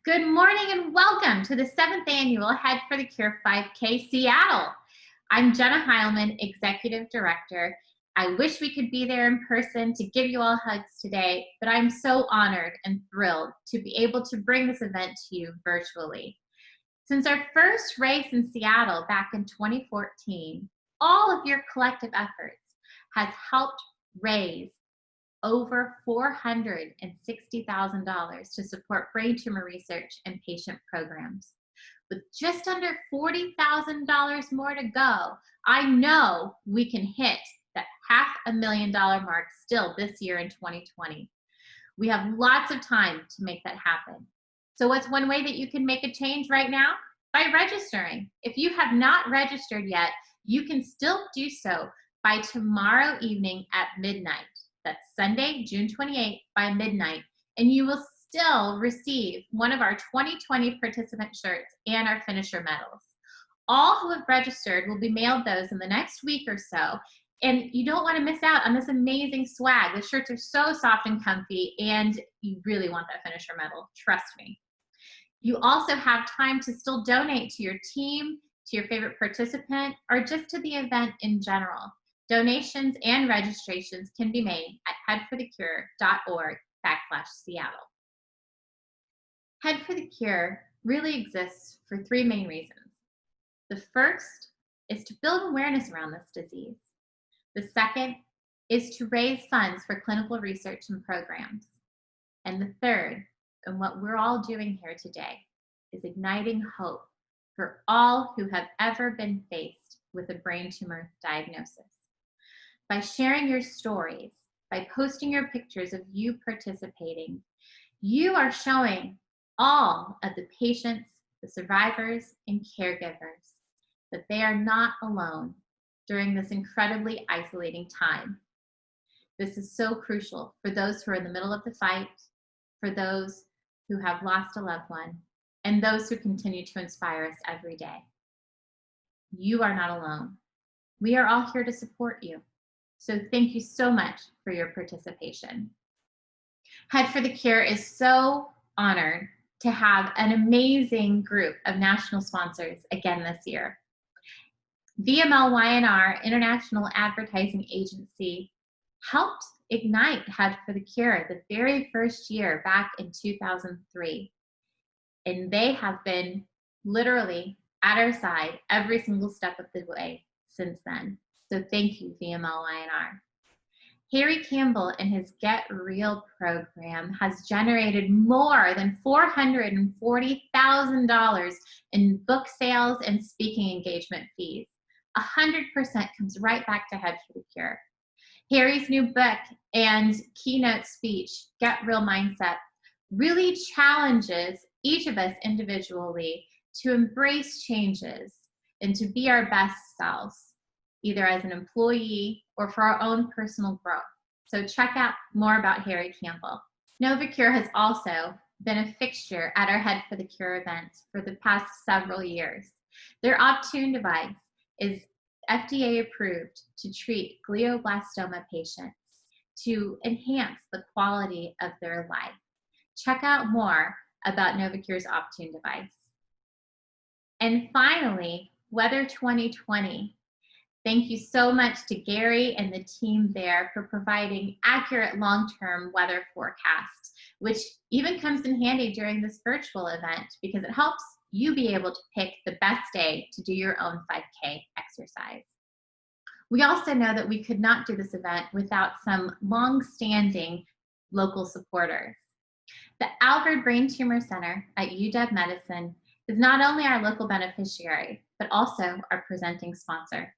Good morning and welcome to the 7th annual Head for the Cure 5K Seattle. I'm Jenna Heilman, Executive Director. I wish we could be there in person to give you all hugs today, but I'm so honored and thrilled to be able to bring this event to you virtually. Since our first race in Seattle back in 2014, all of your collective efforts has helped raise over $460,000 to support brain tumor research and patient programs. With just under $40,000 more to go, I know we can hit that $500,000 mark still this year in 2020. We have lots of time to make that happen. So what's one way that you can make a change right now? By registering. If you have not registered yet, you can still do so by tomorrow evening at midnight. That's Sunday, June 28th by midnight, and you will still receive one of our 2020 participant shirts and our finisher medals. All who have registered will be mailed those in the next week or so, and you don't want to miss out on this amazing swag. The shirts are so soft and comfy, and you really want that finisher medal, trust me. You also have time to still donate to your team, to your favorite participant, or just to the event in general. Donations and registrations can be made at headforthecure.org/Seattle. Head for the Cure really exists for three main reasons. The first is to build awareness around this disease. The second is to raise funds for clinical research and programs. And the third, and what we're all doing here today, is igniting hope for all who have ever been faced with a brain tumor diagnosis. By sharing your stories, by posting your pictures of you participating, you are showing all of the patients, the survivors, and caregivers that they are not alone during this incredibly isolating time. This is so crucial for those who are in the middle of the fight, for those who have lost a loved one, and those who continue to inspire us every day. You are not alone. We are all here to support you. So thank you so much for your participation. Head for the Cure is so honored to have an amazing group of national sponsors again this year. VML-Y&R International Advertising Agency helped ignite Head for the Cure the very first year back in 2003. And they have been literally at our side every single step of the way since then. So thank you, VML-Y&R. Harry Campbell and his Get Real program has generated more than $440,000 in book sales and speaking engagement fees. 100% comes right back to Head for the Cure. Harry's new book and keynote speech, Get Real Mindset, really challenges each of us individually to embrace changes and to be our best selves, either as an employee or for our own personal growth. So check out more about Harry Campbell. NovaCure has also been a fixture at our Head for the Cure events for the past several years. Their Optune device is FDA approved to treat glioblastoma patients to enhance the quality of their life. Check out more about Novocure's Optune device. And finally, Weather 2020. Thank you so much to Gary and the team there for providing accurate long-term weather forecasts, which even comes in handy during this virtual event because it helps you be able to pick the best day to do your own 5K exercise. We also know that we could not do this event without some long-standing local supporters. The Alvord Brain Tumor Center at UW Medicine is not only our local beneficiary, but also our presenting sponsor.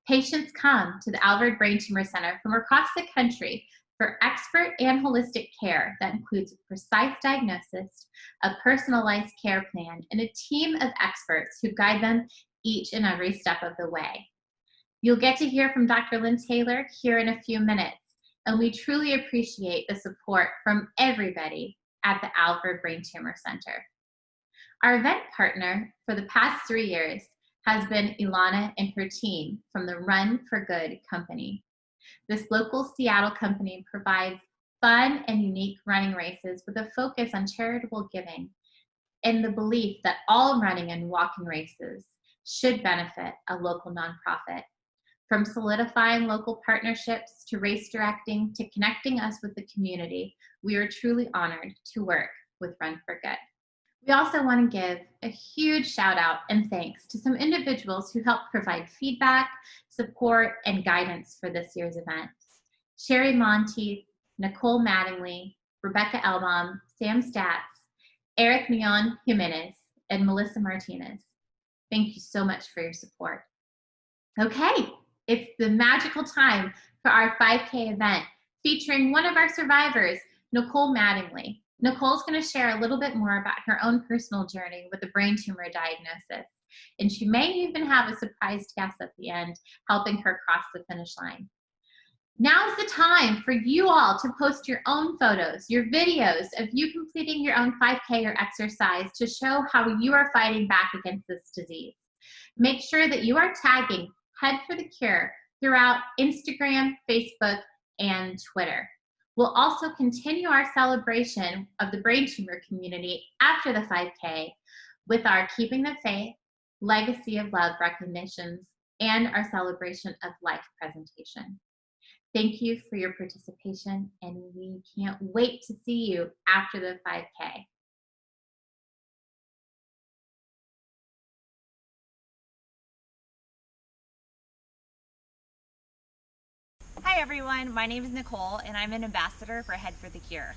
Patients come to the Alvord Brain Tumor Center from across the country for expert and holistic care that includes a precise diagnosis, a personalized care plan, and a team of experts who guide them each and every step of the way. You'll get to hear from Dr. Lynn Taylor here in a few minutes, and we truly appreciate the support from everybody at the Alvord Brain Tumor Center. Our event partner for the past 3 years has been Ilana and her team from the Run for Good company. This local Seattle company provides fun and unique running races with a focus on charitable giving and the belief that all running and walking races should benefit a local nonprofit. From solidifying local partnerships to race directing to connecting us with the community, we are truly honored to work with Run for Good. We also want to give a huge shout out and thanks to some individuals who helped provide feedback, support, and guidance for this year's event. Sherry Monteith, Nicole Mattingly, Rebecca Elbaum, Sam Stotts, Eric Mian Jimenez, and Melissa Martinez. Thank you so much for your support. Okay, it's the magical time for our 5K event featuring one of our survivors, Nicole Mattingly. Nicole's going to share a little bit more about her own personal journey with a brain tumor diagnosis, and she may even have a surprise guest at the end helping her cross the finish line. Now's the time for you all to post your own photos, your videos of you completing your own 5K or exercise to show how you are fighting back against this disease. Make sure that you are tagging Head for the Cure throughout Instagram, Facebook, and Twitter. We'll also continue our celebration of the brain tumor community after the 5K with our Keeping the Faith, Legacy of Love recognitions, and our Celebration of Life presentation. Thank you for your participation, and we can't wait to see you after the 5K. Hi everyone, my name is Nicole and I'm an ambassador for Head for the Cure.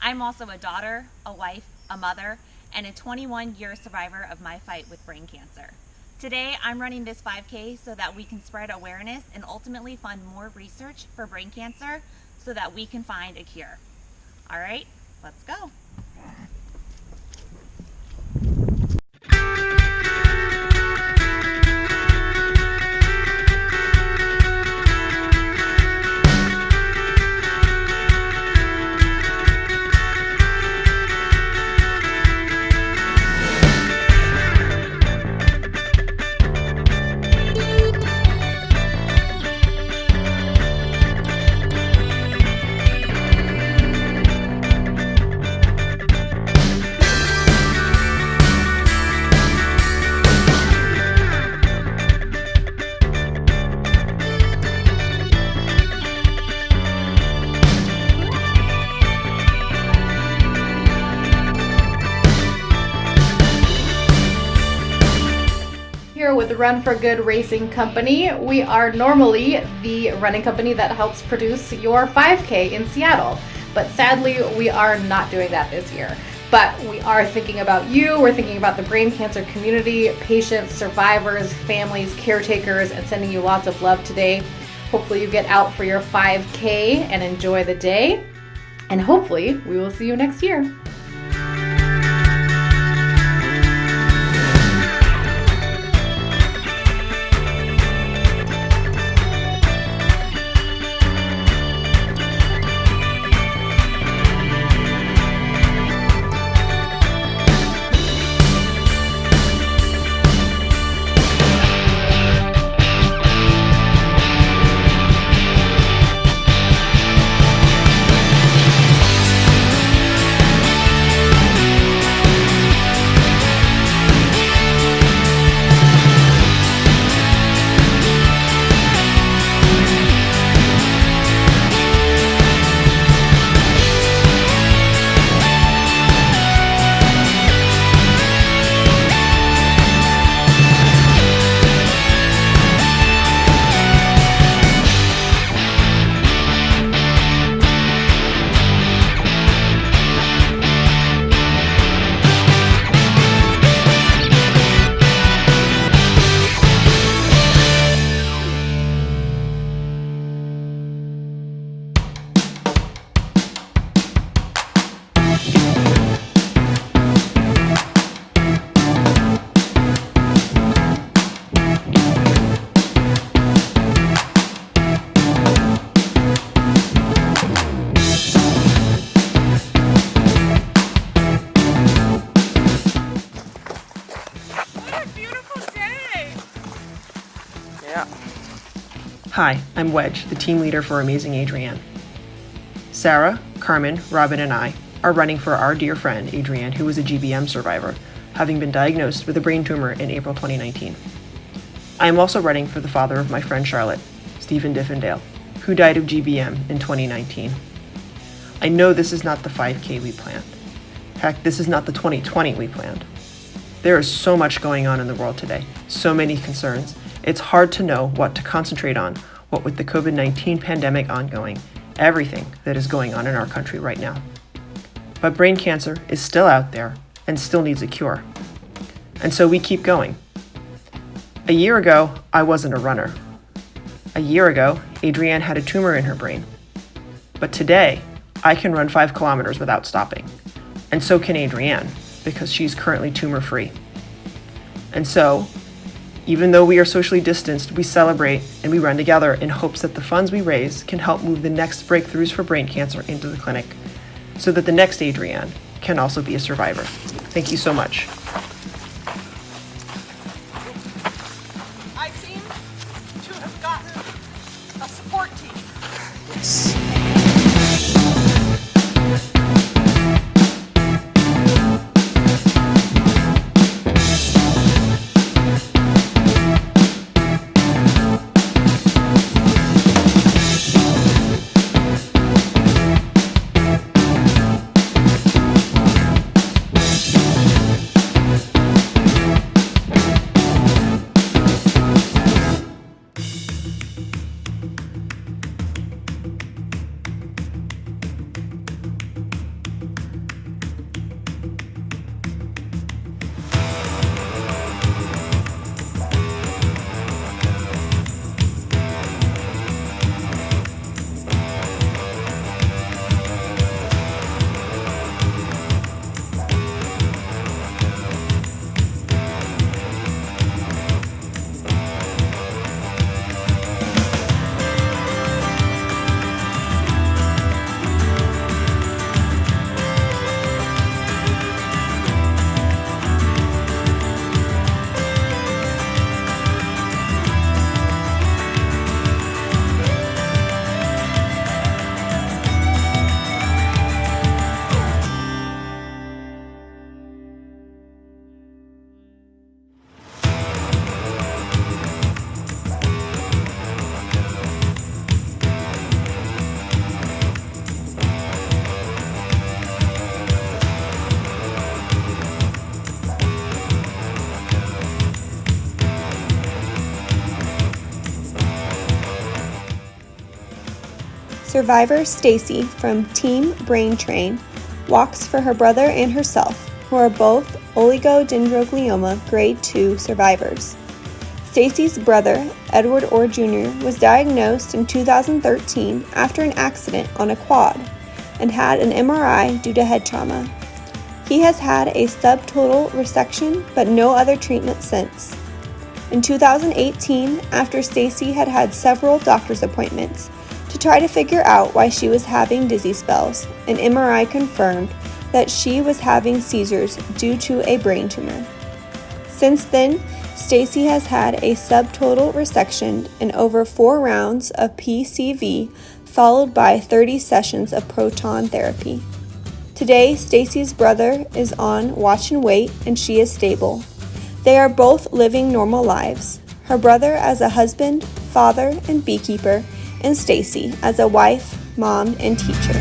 I'm also a daughter, a wife, a mother, and a 21-year survivor of my fight with brain cancer. Today I'm running this 5K so that we can spread awareness and ultimately fund more research for brain cancer so that we can find a cure. All right, let's go. With the Run for Good Racing Company. We are normally the running company that helps produce your 5K in Seattle, but sadly we are not doing that this year. But we are thinking about you, we're thinking about the brain cancer community, patients, survivors, families, caretakers, and sending you lots of love today. Hopefully you get out for your 5K and enjoy the day, and hopefully we will see you next year. Hi, I'm Wedge, the team leader for Amazing Adrianne. Sarah, Carmen, Robin, and I are running for our dear friend Adrianne, who is a GBM survivor, having been diagnosed with a brain tumor in April 2019. I am also running for the father of my friend Charlotte, Stephen Diffendale, who died of GBM in 2019. I know this is not the 5K we planned. Heck, this is not the 2020 we planned. There is so much going on in the world today, so many concerns. It's hard to know what to concentrate on, what with the COVID-19 pandemic ongoing, everything that is going on in our country right now. But brain cancer is still out there and still needs a cure. And so we keep going. A year ago, I wasn't a runner. A year ago, Adrianne had a tumor in her brain. But today, I can run 5 kilometers without stopping. And so can Adrianne, because she's currently tumor-free. And so, even though we are socially distanced, we celebrate and we run together in hopes that the funds we raise can help move the next breakthroughs for brain cancer into the clinic, so that the next Adrianne can also be a survivor. Thank you so much. I seem to have gotten a support team. Survivor Stacy from Team Brain Train walks for her brother and herself, who are both oligodendroglioma grade 2 survivors. Stacy's brother, Edward Orr Jr., was diagnosed in 2013 after an accident on a quad and had an MRI due to head trauma. He has had a subtotal resection but no other treatment since. In 2018, after Stacy had had several doctor's appointments to try to figure out why she was having dizzy spells, an MRI confirmed that she was having seizures due to a brain tumor. Since then, Stacy has had a subtotal resection and over 4 rounds of PCV, followed by 30 sessions of proton therapy. Today, Stacy's brother is on watch and wait, and she is stable. They are both living normal lives. Her brother as a husband, father, and beekeeper, and Stacy as a wife, mom, and teacher.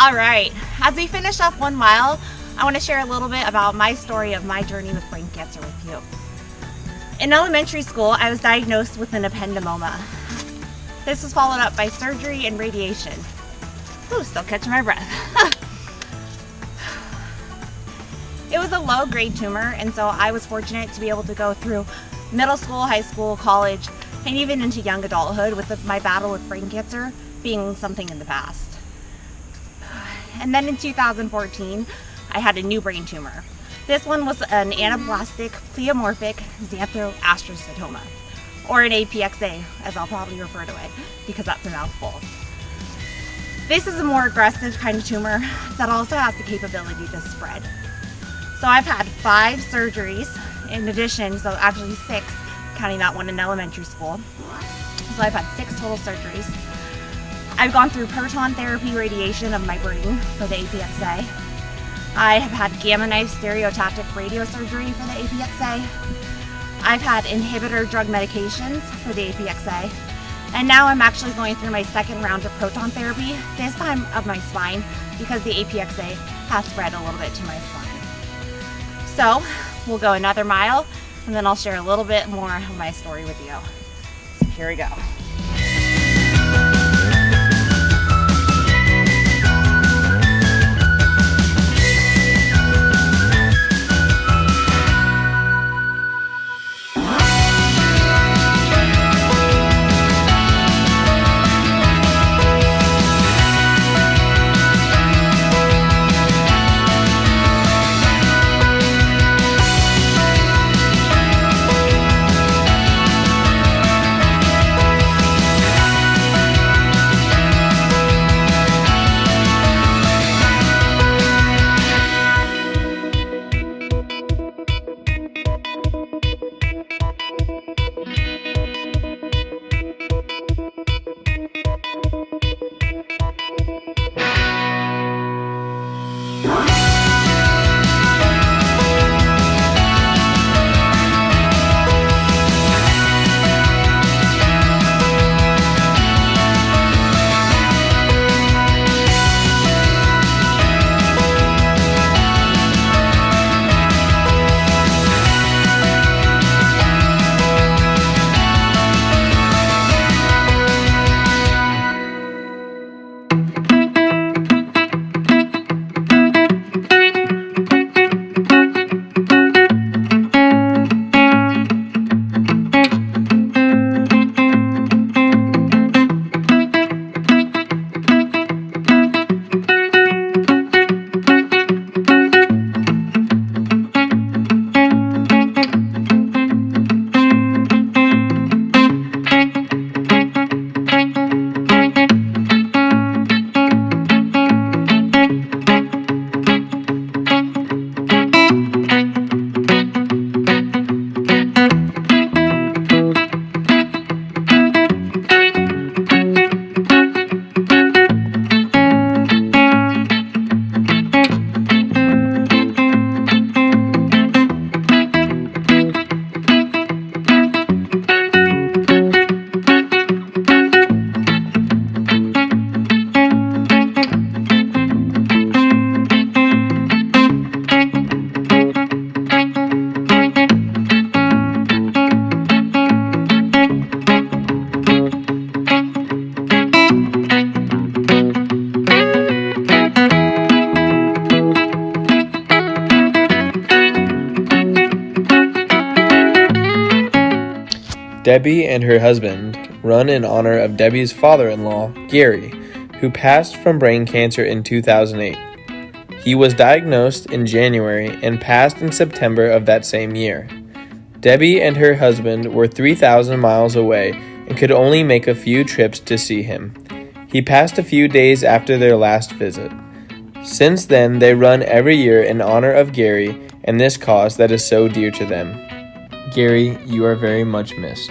All right, as we finish up 1 mile, I want to share a little bit about my story of my journey with brain cancer with you. In elementary school, I was diagnosed with an ependymoma. This was followed up by surgery and radiation. Ooh, still catching my breath. It was a low-grade tumor, and so I was fortunate to be able to go through middle school, high school, college, and even into young adulthood with my battle with brain cancer being something in the past. And then in 2014, I had a new brain tumor. This one was an anaplastic pleomorphic xanthoastrocytoma, or an APXA, as I'll probably refer to it, because that's a mouthful. This is a more aggressive kind of tumor that also has the capability to spread. So I've had 5 surgeries in addition, so actually 6, counting that one in elementary school. So I've had 6 total surgeries. I've gone through proton therapy radiation of my brain for the APXA. I have had gamma knife stereotactic radiosurgery for the APXA. I've had inhibitor drug medications for the APXA. And now I'm actually going through my 2nd round of proton therapy, this time of my spine, because the APXA has spread a little bit to my spine. So we'll go another mile, and then I'll share a little bit more of my story with you. So here we go. Debbie and her husband run in honor of Debbie's father-in-law, Gary, who passed from brain cancer in 2008. He was diagnosed in January and passed in September of that same year. Debbie and her husband were 3,000 miles away and could only make a few trips to see him. He passed a few days after their last visit. Since then, they run every year in honor of Gary and this cause that is so dear to them. Gary, you are very much missed.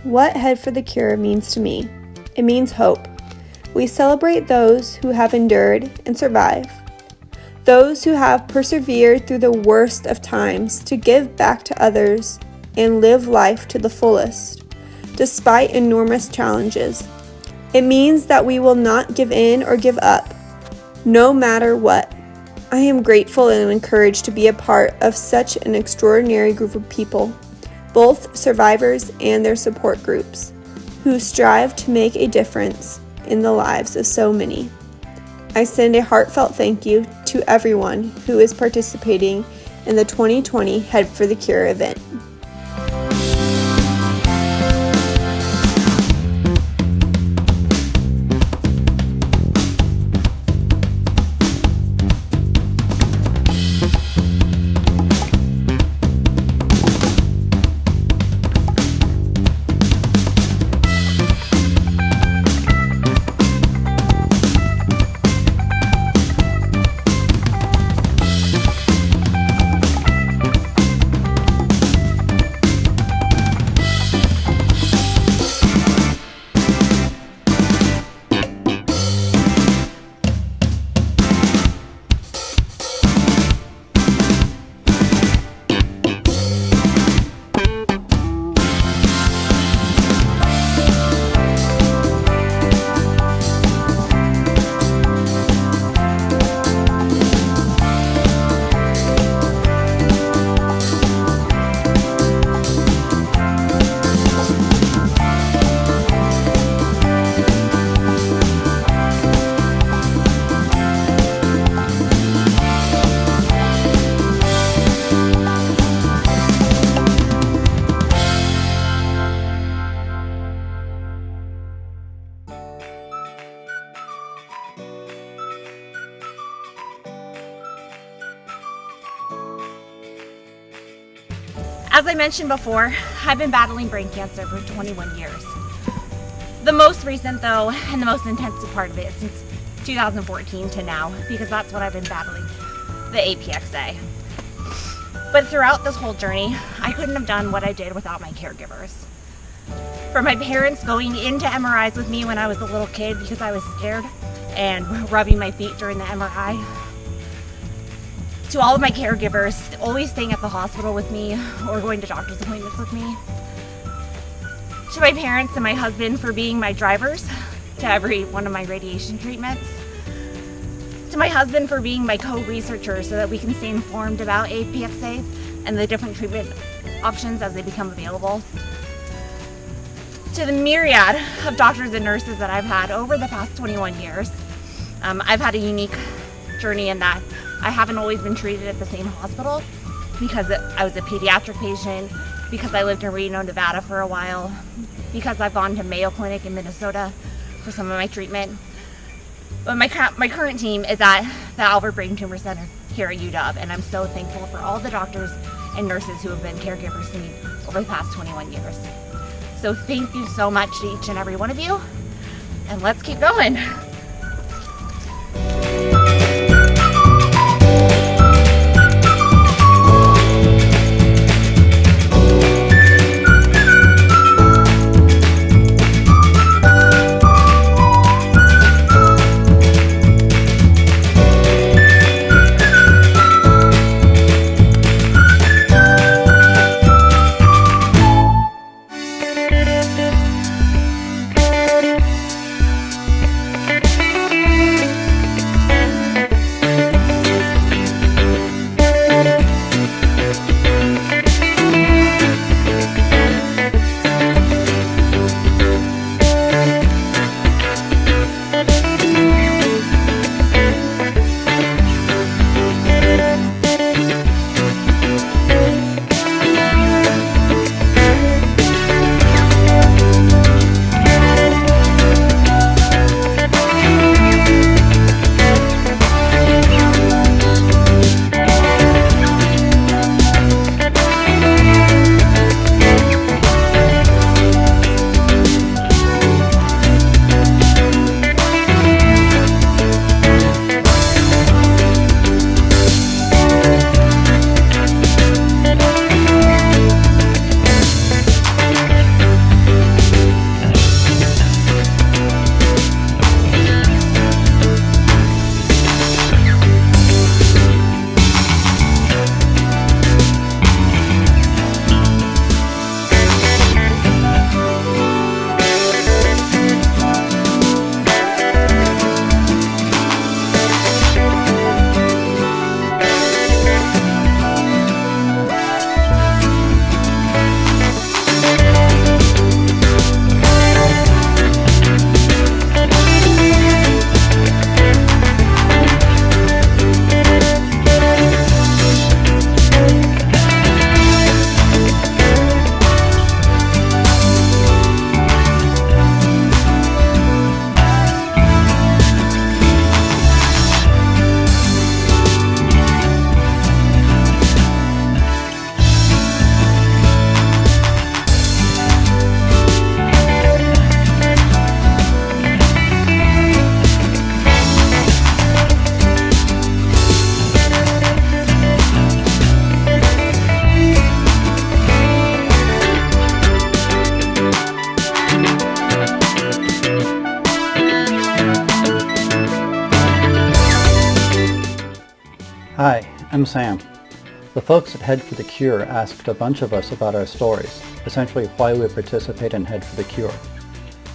What Head for the Cure means to me. It means hope. We celebrate those who have endured and survived, those who have persevered through the worst of times to give back to others and live life to the fullest, despite enormous challenges. It means that we will not give in or give up, no matter what. I am grateful and encouraged to be a part of such an extraordinary group of people, both survivors and their support groups, who strive to make a difference in the lives of so many. I send a heartfelt thank you to everyone who is participating in the 2020 Head for the Cure event. As I mentioned before, I've been battling brain cancer for 21 years. The most recent though, and the most intensive part of it since 2014 to now, because that's what I've been battling, the APXA. But throughout this whole journey, I couldn't have done what I did without my caregivers. For my parents going into MRIs with me when I was a little kid because I was scared and rubbing my feet during the MRI. To all of my caregivers, always staying at the hospital with me or going to doctor's appointments with me. To my parents and my husband for being my drivers to every one of my radiation treatments. To my husband for being my co-researcher so that we can stay informed about APXA and the different treatment options as they become available. To the myriad of doctors and nurses that I've had over the past 21 years. I've had a unique journey in that I haven't always been treated at the same hospital because I was a pediatric patient, because I lived in Reno, Nevada for a while, because I've gone to Mayo Clinic in Minnesota for some of my treatment. But my current team is at the Albert Brain Tumor Center here at UW, and I'm so thankful for all the doctors and nurses who have been caregivers to me over the past 21 years. So thank you so much to each and every one of you, and let's keep going. I'm Sam. The folks at Head for the Cure asked a bunch of us about our stories, essentially why we participate in Head for the Cure.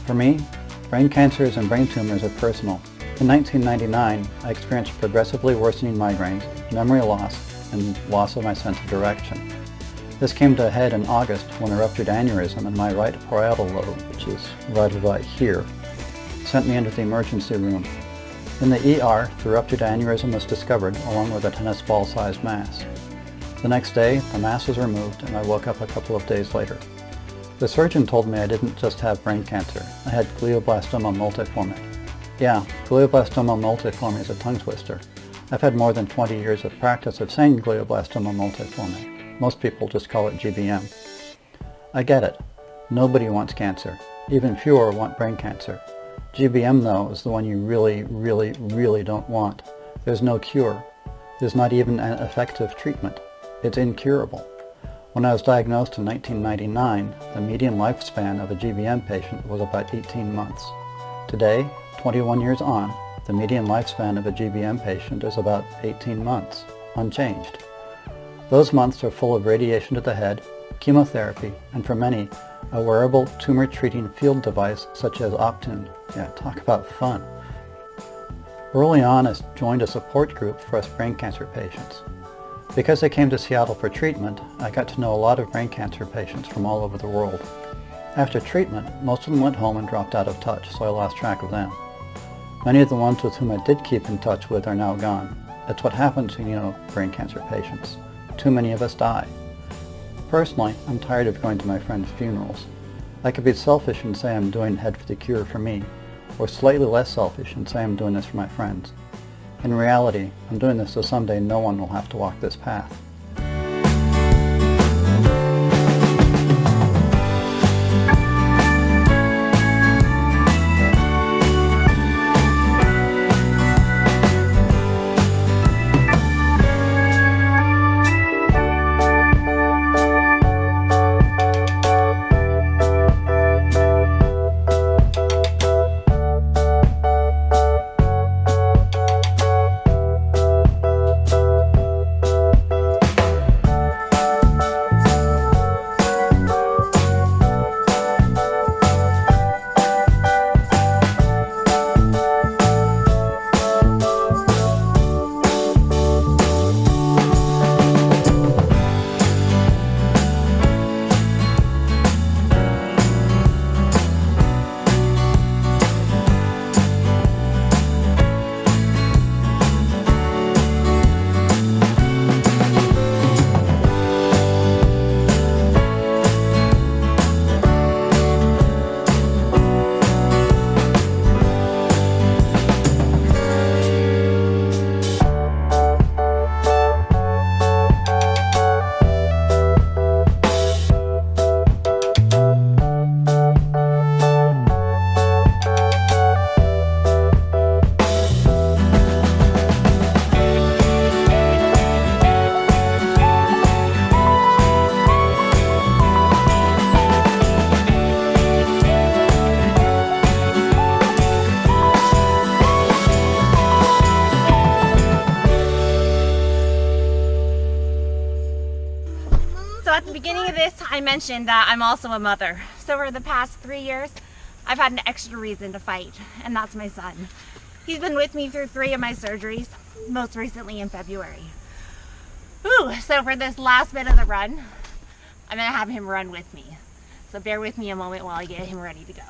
For me, brain cancers and brain tumors are personal. In 1999, I experienced progressively worsening migraines, memory loss, and loss of my sense of direction. This came to a head in August when a ruptured aneurysm in my right parietal lobe, which is right about here, sent me into the emergency room. In the ER, the ruptured aneurysm was discovered along with a tennis ball-sized mass. The next day, the mass was removed and I woke up a couple of days later. The surgeon told me I didn't just have brain cancer, I had glioblastoma multiforme. Yeah, glioblastoma multiforme is a tongue twister. I've had more than 20 years of practice of saying glioblastoma multiforme. Most people just call it GBM. I get it. Nobody wants cancer. Even fewer want brain cancer. GBM, though, is the one you really don't want. There's no cure. There's not even an effective treatment. It's incurable. When I was diagnosed in 1999, the median lifespan of a GBM patient was about 18 months. Today, 21 years on, the median lifespan of a GBM patient is about 18 months, unchanged. Those months are full of radiation to the head, chemotherapy, and for many, a wearable tumor-treating field device such as Optune. Yeah, talk about fun. Early on, I joined a support group for us brain cancer patients. Because I came to Seattle for treatment, I got to know a lot of brain cancer patients from all over the world. After treatment, most of them went home and dropped out of touch, so I lost track of them. Many of the ones with whom I did keep in touch with are now gone. It's what happens when brain cancer patients. Too many of us die. Personally, I'm tired of going to my friends' funerals. I could be selfish and say I'm doing Head for the Cure for me, or slightly less selfish and say I'm doing this for my friends. In reality, I'm doing this so someday no one will have to walk this path. I mentioned that I'm also a mother. So for the past 3 years, I've had an extra reason to fight, and that's my son. He's been with me through 3 of my surgeries, most recently in February. So for this last bit of the run, I'm gonna have him run with me. So bear with me a moment while I get him ready to go.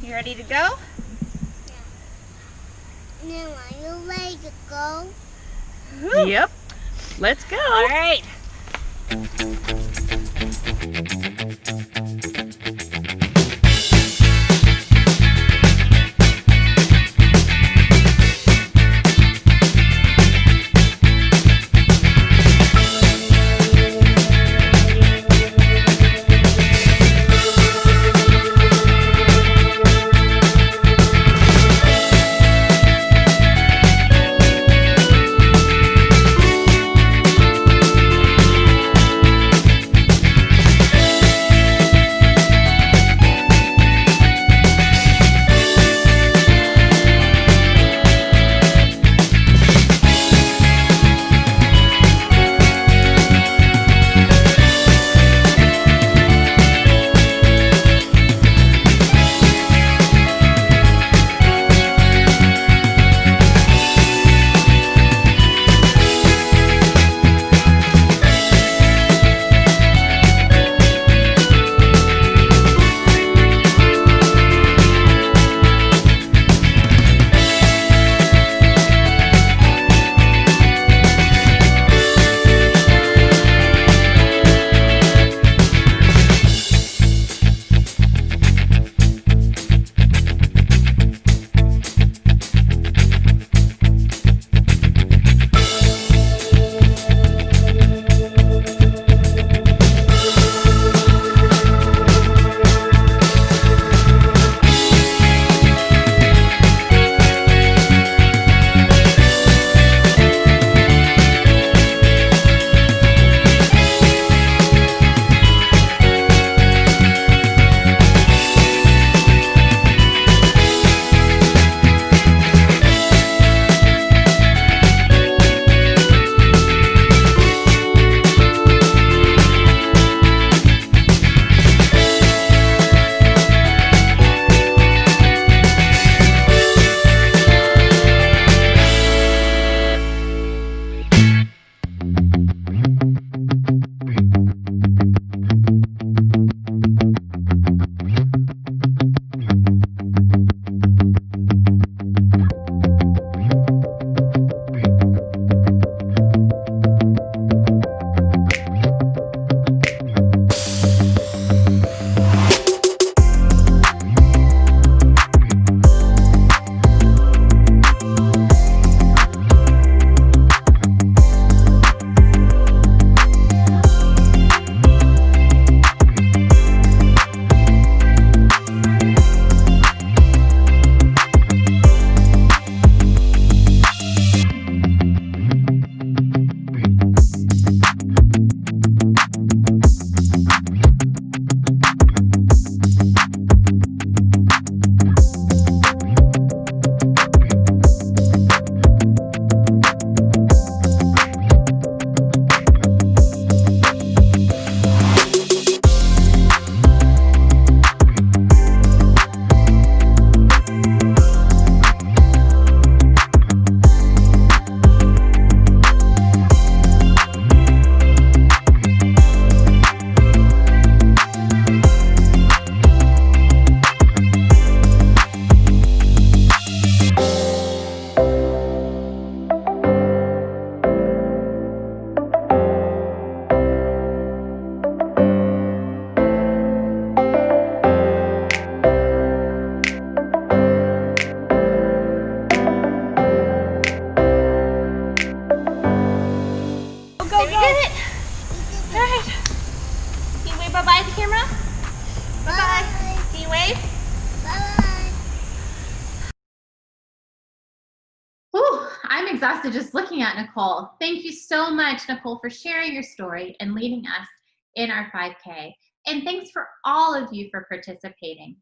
You ready to go? Now, are you ready to go? Woo. Yep. Let's go. All right. exhausted just looking at Nicole. Thank you so much, Nicole, for sharing your story and leading us in our 5K. And thanks for all of you for participating.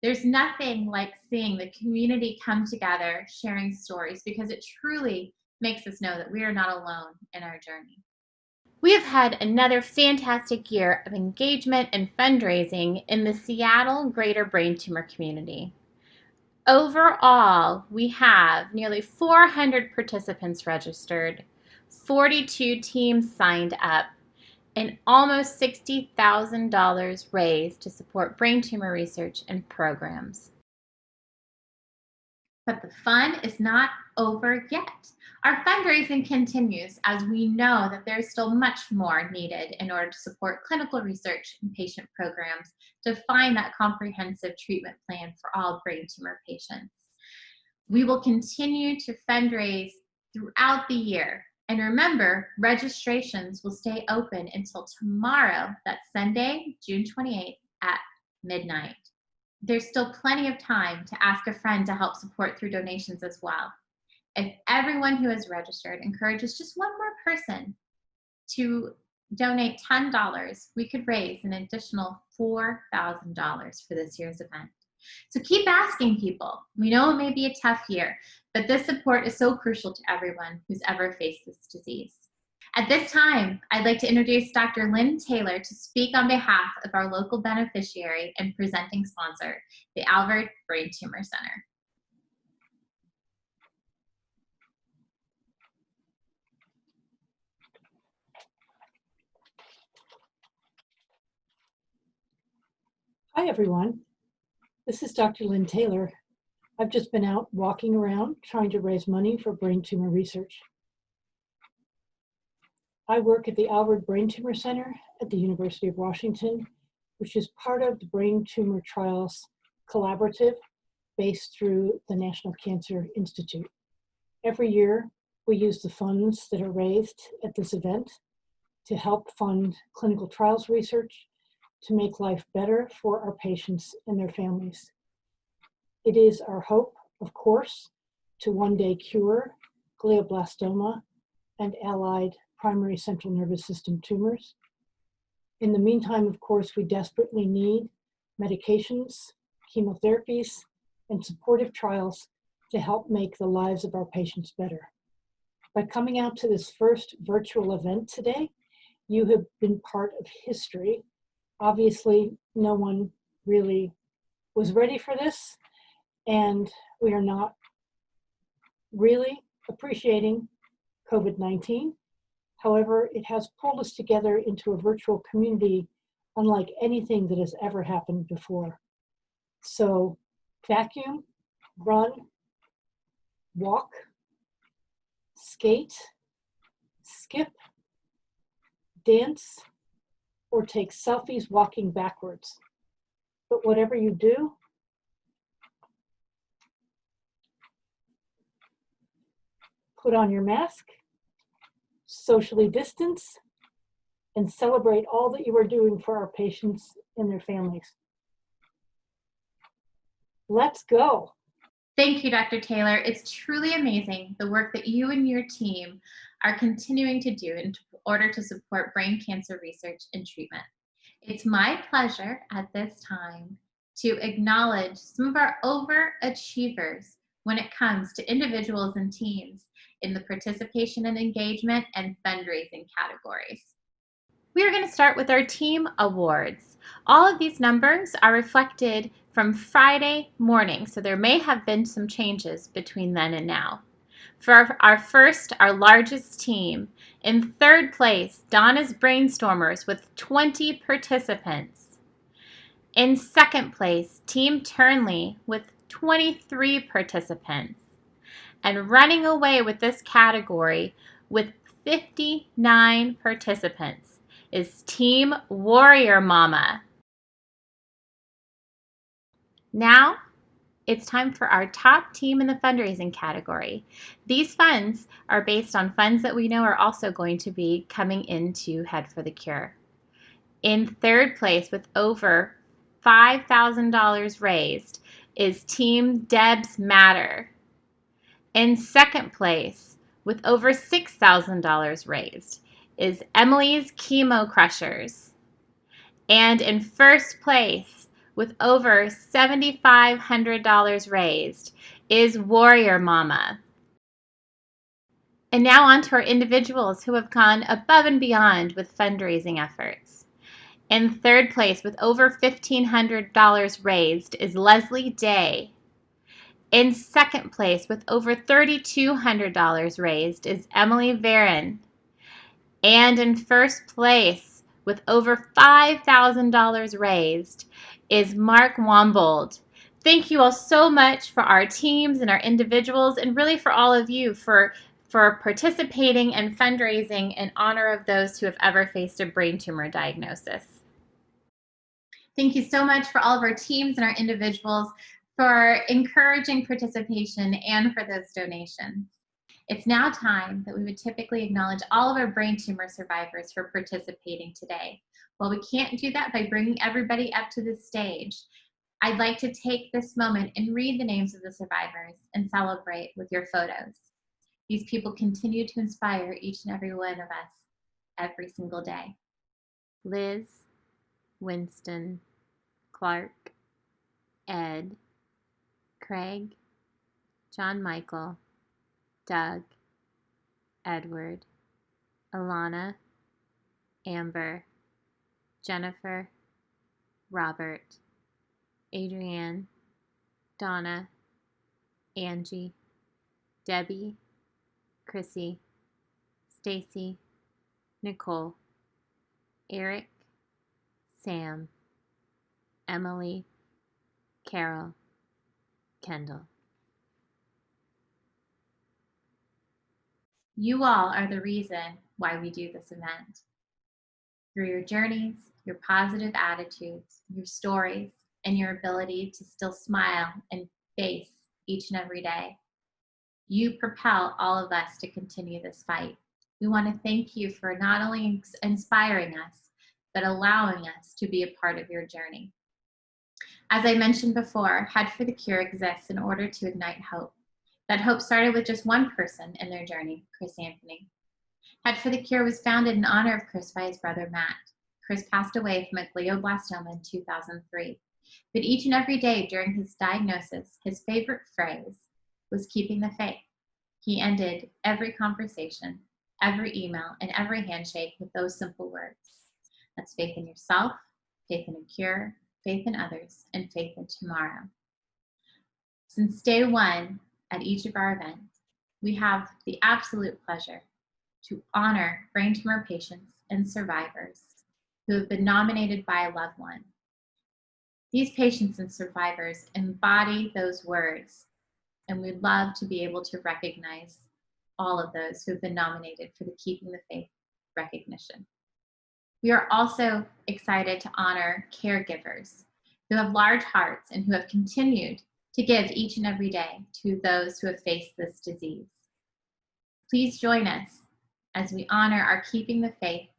There's nothing like seeing the community come together, sharing stories, because it truly makes us know that we are not alone in our journey. We have had another fantastic year of engagement and fundraising in the Seattle Greater Brain Tumor community. Overall, we have nearly 400 participants registered, 42 teams signed up, and almost $60,000 raised to support brain tumor research and programs. But the fun is not over yet. Our fundraising continues as we know that there's still much more needed in order to support clinical research and patient programs to find that comprehensive treatment plan for all brain tumor patients. We will continue to fundraise throughout the year. And remember, registrations will stay open until tomorrow, that's Sunday, June 28th at midnight. There's still plenty of time to ask a friend to help support through donations as well. If everyone who has registered encourages just one more person to donate $10, we could raise an additional $4,000 for this year's event. So keep asking people. We know it may be a tough year, but this support is so crucial to everyone who's ever faced this disease. At this time, I'd like to introduce Dr. Lynn Taylor to speak on behalf of our local beneficiary and presenting sponsor, the Albert Brain Tumor Center. Hi, everyone. This is Dr. Lynn Taylor. I've just been out walking around trying to raise money for brain tumor research. I work at the Albert Brain Tumor Center at the University of Washington, which is part of the Brain Tumor Trials Collaborative based through the National Cancer Institute. Every year, we use the funds that are raised at this event to help fund clinical trials research to make life better for our patients and their families. It is our hope, of course, to one day cure glioblastoma and allied primary central nervous system tumors. In the meantime, of course, we desperately need medications, chemotherapies, and supportive trials to help make the lives of our patients better. By coming out to this first virtual event today, you have been part of history. Obviously, no one really was ready for this, and we are not really appreciating COVID-19. However, it has pulled us together into a virtual community unlike anything that has ever happened before. So vacuum, run, walk, skate, skip, dance, or take selfies walking backwards. But whatever you do, put on your mask, socially distance, and celebrate all that you are doing for our patients and their families. Let's go. Thank you, Dr. Taylor. It's truly amazing the work that you and your team are continuing to do in order to support brain cancer research and treatment. It's my pleasure at this time to acknowledge some of our overachievers when it comes to individuals and teams in the participation and engagement and fundraising categories. We are going to start with our team awards. All of these numbers are reflected from Friday morning, so there may have been some changes between then and now. For our largest team, in third place, Donna's Brainstormers with 20 participants. In second place, Team Turnley with 23 participants. And running away with this category with 59 participants is Team Warrior Mama. Now, it's time for our top team in the fundraising category. These funds are based on funds that we know are also going to be coming into Head for the Cure. In third place with over $5,000 raised is Team Debs Matter. In second place with over $6,000 raised is Emily's Chemo Crushers. And in first place, with over $7,500 raised, is Warrior Mama. And now on to our individuals who have gone above and beyond with fundraising efforts. In third place, with over $1,500 raised, is Leslie Day. In second place, with over $3,200 raised, is Emily Varon. And in first place, with over $5,000 raised, is Mark Wombold. Thank you all so much for our teams and our individuals, and really for all of you for participating and fundraising in honor of those who have ever faced a brain tumor diagnosis. Thank you so much for all of our teams and our individuals for encouraging participation and for those donations. It's now time that we would typically acknowledge all of our brain tumor survivors for participating today. While we can't do that by bringing everybody up to the stage, I'd like to take this moment and read the names of the survivors and celebrate with your photos. These people continue to inspire each and every one of us every single day. Liz, Winston, Clark, Ed, Craig, John Michael, Doug, Edward, Alana, Amber, Jennifer, Robert, Adrianne, Donna, Angie, Debbie, Chrissy, Stacy, Nicole, Eric, Sam, Emily, Carol, Kendall. You all are the reason why we do this event. Through your journeys, your positive attitudes, your stories, and your ability to still smile and face each and every day, you propel all of us to continue this fight. We want to thank you for not only inspiring us, but allowing us to be a part of your journey. As I mentioned before, Head for the Cure exists in order to ignite hope. That hope started with just one person in their journey, Chris Anthony. Head for the Cure was founded in honor of Chris by his brother Matt. Chris passed away from a glioblastoma in 2003. But each and every day during his diagnosis, his favorite phrase was keeping the faith. He ended every conversation, every email, and every handshake with those simple words. That's faith in yourself, faith in a cure, faith in others, and faith in tomorrow. Since day one at each of our events, we have the absolute pleasure to honor brain tumor patients and survivors who have been nominated by a loved one. These patients and survivors embody those words, and we'd love to be able to recognize all of those who have been nominated for the Keeping the Faith recognition. We are also excited to honor caregivers who have large hearts and who have continued to give each and every day to those who have faced this disease. Please join us as we honor our Keeping the Faith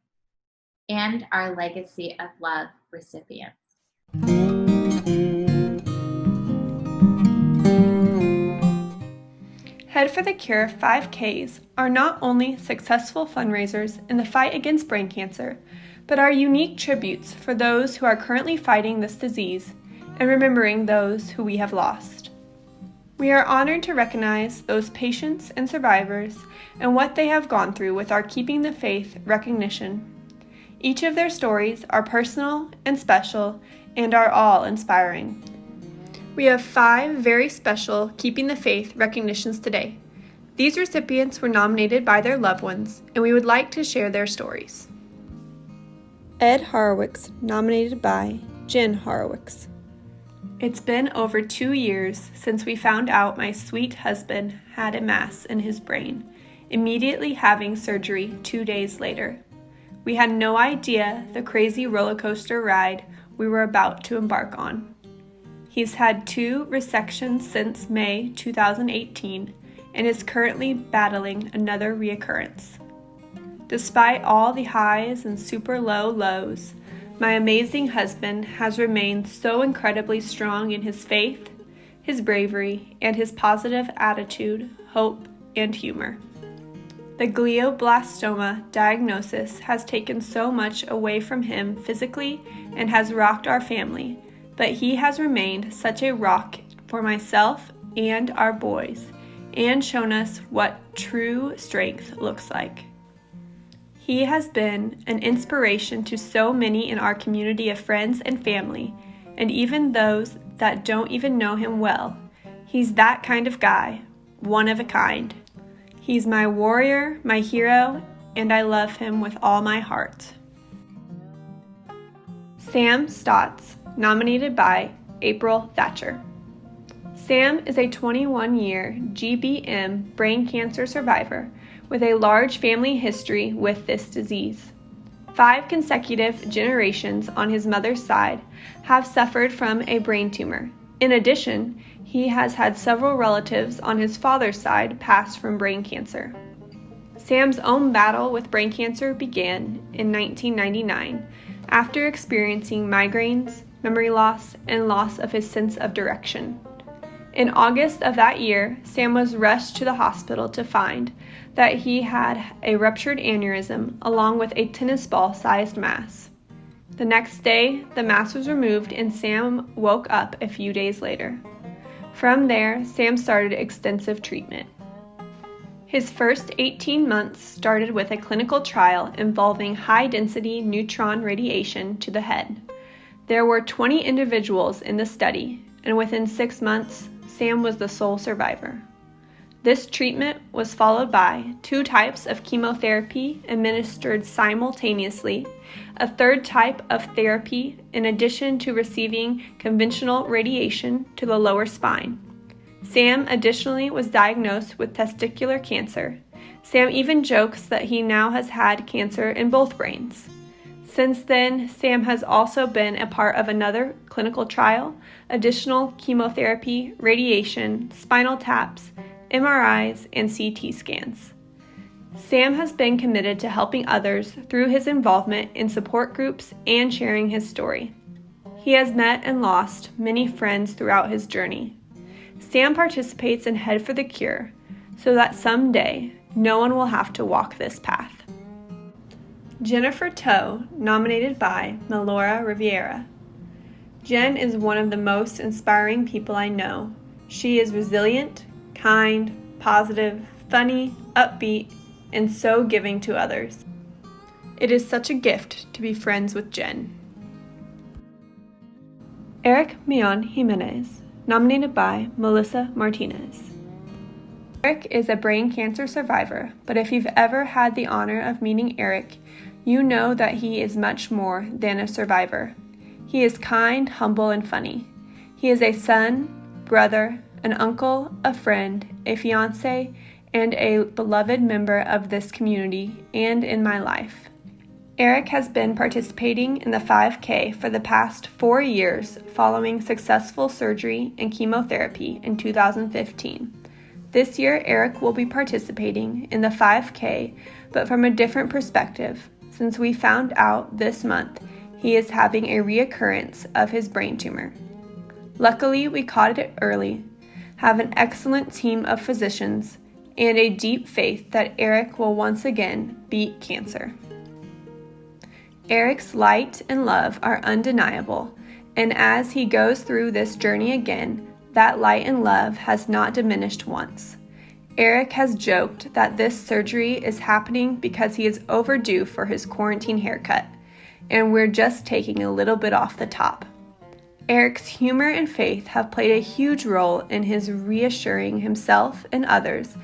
and our Legacy of Love recipients. Head for the Cure 5Ks are not only successful fundraisers in the fight against brain cancer, but are unique tributes for those who are currently fighting this disease and remembering those who we have lost. We are honored to recognize those patients and survivors and what they have gone through with our Keeping the Faith recognition. Each of their stories are personal and special and are all inspiring. We have 5 very special Keeping the Faith recognitions today. These recipients were nominated by their loved ones, and we would like to share their stories. Ed Horowitz, nominated by Jen Horowitz. It's been over 2 years since we found out my sweet husband had a mass in his brain, immediately having surgery 2 days later. We had no idea the crazy roller coaster ride we were about to embark on. He's had 2 resections since May 2018 and is currently battling another reoccurrence. Despite all the highs and super low lows, my amazing husband has remained so incredibly strong in his faith, his bravery, and his positive attitude, hope, and humor. The glioblastoma diagnosis has taken so much away from him physically and has rocked our family, but he has remained such a rock for myself and our boys, and shown us what true strength looks like. He has been an inspiration to so many in our community of friends and family, and even those that don't even know him well. He's that kind of guy, one of a kind. He's my warrior, my hero, and I love him with all my heart. Sam Stotts, nominated by April Thatcher. Sam is a 21-year GBM brain cancer survivor with a large family history with this disease. 5 consecutive generations on his mother's side have suffered from a brain tumor. In addition, he has had several relatives on his father's side pass from brain cancer. Sam's own battle with brain cancer began in 1999 after experiencing migraines, memory loss, and loss of his sense of direction. In August of that year, Sam was rushed to the hospital to find that he had a ruptured aneurysm along with a tennis ball-sized mass. The next day, the mass was removed and Sam woke up a few days later. From there, Sam started extensive treatment. His first 18 months started with a clinical trial involving high-density neutron radiation to the head. There were 20 individuals in the study, and within 6 months, Sam was the sole survivor. This treatment was followed by 2 types of chemotherapy administered simultaneously, a 3rd type of therapy in addition to receiving conventional radiation to the lower spine. Sam additionally was diagnosed with testicular cancer. Sam even jokes that he now has had cancer in both brains. Since then, Sam has also been a part of another clinical trial, additional chemotherapy, radiation, spinal taps, MRIs, and CT scans. Sam has been committed to helping others through his involvement in support groups and sharing his story. He has met and lost many friends throughout his journey. Sam participates in Head for the Cure so that someday no one will have to walk this path. Jennifer Toe, nominated by Melora Riviera. Jen is one of the most inspiring people I know. She is resilient, kind, positive, funny, upbeat, and so giving to others. It is such a gift to be friends with Jen. Mian Jimenez, nominated by Melissa Martinez. Eric is a brain cancer survivor, but if you've ever had the honor of meeting Eric, you know that he is much more than a survivor. He is kind, humble, and funny. He is a son, brother, an uncle, a friend, a fiance, and a beloved member of this community and in my life. Eric has been participating in the 5K for the past 4 years following successful surgery and chemotherapy in 2015. This year, Eric will be participating in the 5K, but from a different perspective, since we found out this month he is having a reoccurrence of his brain tumor. Luckily, we caught it early, have an excellent team of physicians, and a deep faith that Eric will once again beat cancer. Eric's light and love are undeniable, and as he goes through this journey again, that light and love has not diminished once. Eric has joked that this surgery is happening because he is overdue for his quarantine haircut, and we're just taking a little bit off the top. Eric's humor and faith have played a huge role in his reassuring himself and others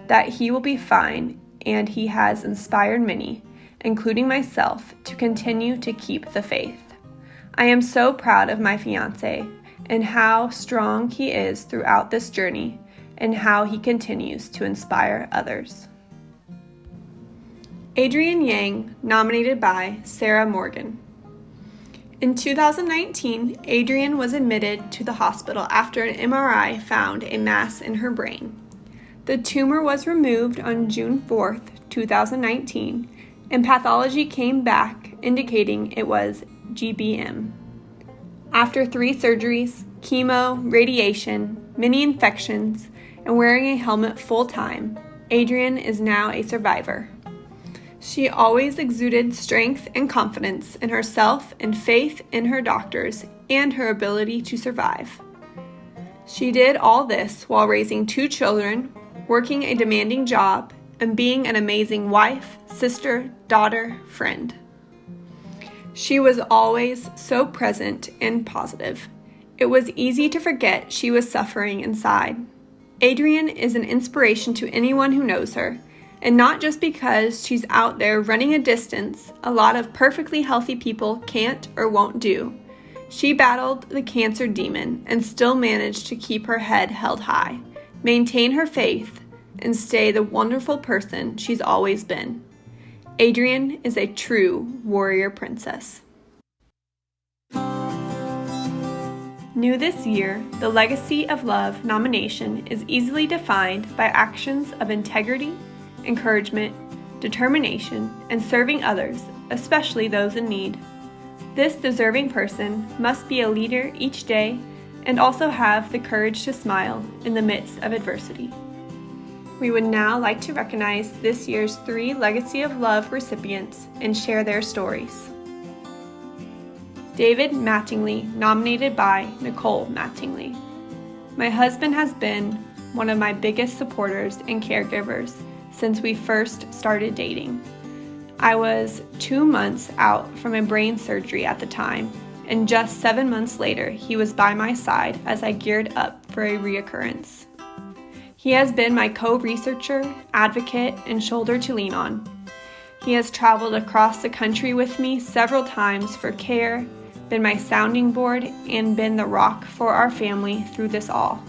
that he will be fine, and he has inspired many, including myself, to continue to keep the faith. I am so proud of my fiance and how strong he is throughout this journey and how he continues to inspire others. Adrianne Yang, nominated by Sarah Morgan. In 2019, Adrianne was admitted to the hospital after an MRI found a mass in her brain. The tumor was removed on June 4th, 2019, and pathology came back indicating it was GBM. After 3 surgeries, chemo, radiation, many infections, and wearing a helmet full-time, Adrianne is now a survivor. She always exuded strength and confidence in herself and faith in her doctors and her ability to survive. She did all this while raising 2 children, working a demanding job, and being an amazing wife, sister, daughter, friend. She was always so present and positive. It was easy to forget she was suffering inside. Adrianne is an inspiration to anyone who knows her, and not just because she's out there running a distance a lot of perfectly healthy people can't or won't do. She battled the cancer demon and still managed to keep her head held high, maintain her faith, and stay the wonderful person she's always been. Adrianne is a true warrior princess. New this year, the Legacy of Love nomination is easily defined by actions of integrity, encouragement, determination, and serving others, especially those in need. This deserving person must be a leader each day and also have the courage to smile in the midst of adversity. We would now like to recognize this year's 3 Legacy of Love recipients and share their stories. David Mattingly, nominated by Nicole Mattingly. My husband has been one of my biggest supporters and caregivers since we first started dating. I was 2 months out from a brain surgery at the time, and just 7 months later, he was by my side as I geared up for a reoccurrence. He has been my co-researcher, advocate, and shoulder to lean on. He has traveled across the country with me several times for care, been my sounding board, and been the rock for our family through this all.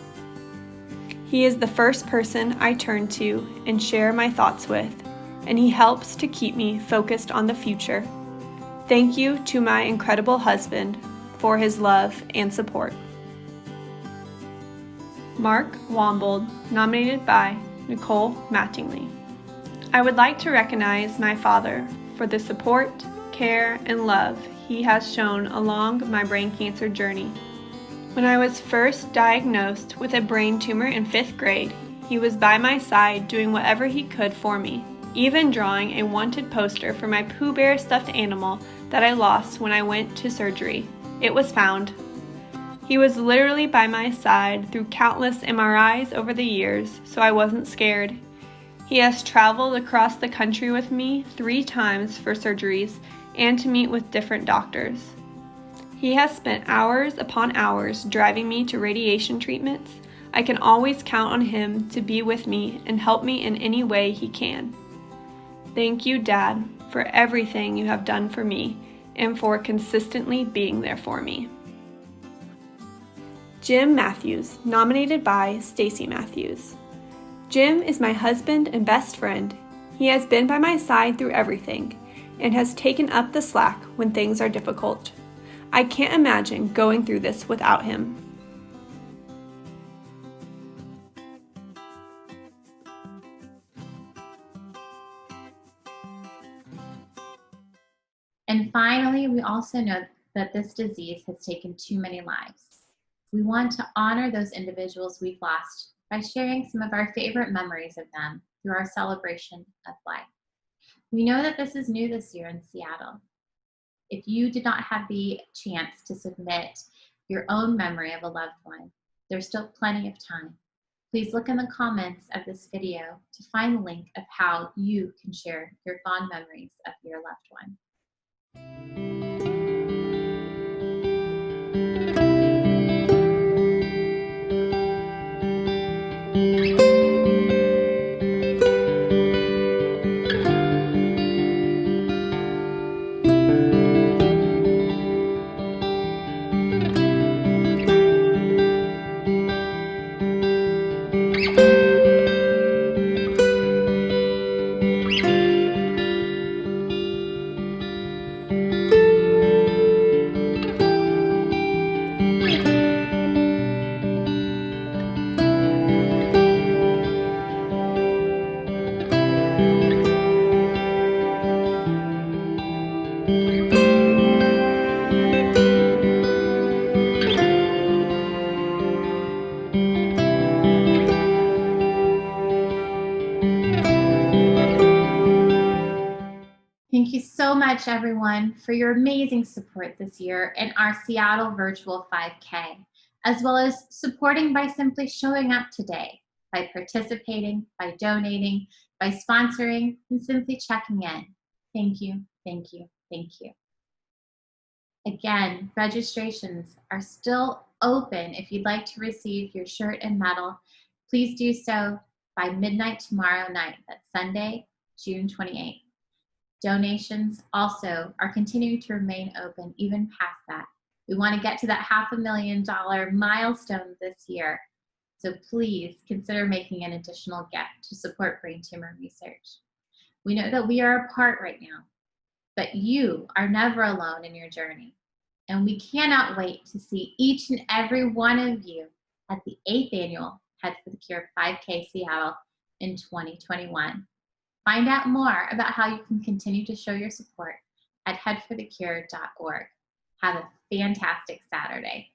He is the first person I turn to and share my thoughts with, and he helps to keep me focused on the future. Thank you to my incredible husband for his love and support. Mark Wombold, nominated by Nicole Mattingly. I would like to recognize my father for the support, care, and love he has shown along my brain cancer journey. When I was first diagnosed with a brain tumor in 5th grade, he was by my side doing whatever he could for me, even drawing a wanted poster for my Pooh Bear stuffed animal that I lost when I went to surgery. It was found. He was literally by my side through countless MRIs over the years, so I wasn't scared. He has traveled across the country with me 3 times for surgeries and to meet with different doctors. He has spent hours upon hours driving me to radiation treatments. I can always count on him to be with me and help me in any way he can. Thank you, Dad, for everything you have done for me and for consistently being there for me. Jim Matthews, nominated by Stacy Matthews. Jim is my husband and best friend. He has been by my side through everything and has taken up the slack when things are difficult. I can't imagine going through this without him. And finally, we also know that this disease has taken too many lives. We want to honor those individuals we've lost by sharing some of our favorite memories of them through our celebration of life. We know that this is new this year in Seattle. If you did not have the chance to submit your own memory of a loved one, there's still plenty of time. Please look in the comments of this video to find the link of how you can share your fond memories of your loved one. much, everyone, for your amazing support this year in our Seattle virtual 5K, as well as supporting by simply showing up today, by participating, by donating, by sponsoring, and simply checking in. Thank you, thank you, thank you. Again, registrations are still open. If you'd like to receive your shirt and medal, please do so by midnight tomorrow night. That's Sunday, June 28th. Donations also are continuing to remain open even past that. We want to get to that $500,000 milestone this year. So please consider making an additional gift to support brain tumor research. We know that we are apart right now, but you are never alone in your journey. And we cannot wait to see each and every one of you at the 8th annual Head for the Cure 5K Seattle in 2021. Find out more about how you can continue to show your support at headforthecure.org. Have a fantastic Saturday.